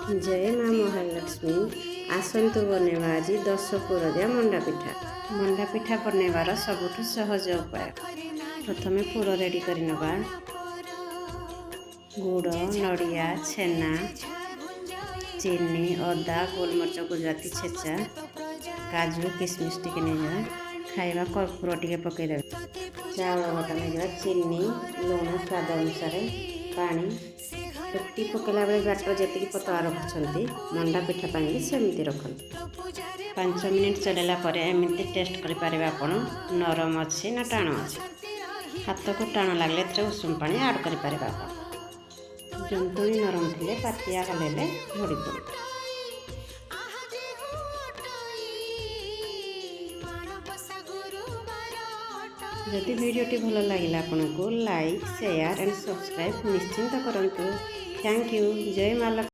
जय माँ महालक्ष्मी आसतु बनेवा आज 10 पुरदिया मंडा पिठा बनैबार सबुठु सहज उपाय। प्रथमे पुर रेडी कर नवा गुड़ नड़िया छेना चीनी अदा गोलमरिच गुजराती छेचा काजू किशमिश टिके नहीं खाइबा कर्पूर टिके पकईदे चाउल बटा नहीं चीनी लुण स्वाद अनुसार पानी रुटी पकड़ा बेले बैटर जी पतला रखुंट मंडा पिठा भी सेमती रखते 5 मिनिट चलैला एमती टेस्ट करें आप नरम अच्छी ना टाण अच्छी हाथ को टाण लगे उषुम पानी आड करें आप जंतुणी नरम थे पातिया हल्ले झड़ी पड़े। जदि वीडियोटी भल लगे आपन को लाइक शेयर एंड सब्सक्राइब निश्चिंत करूँ। Thank you. जय माँ।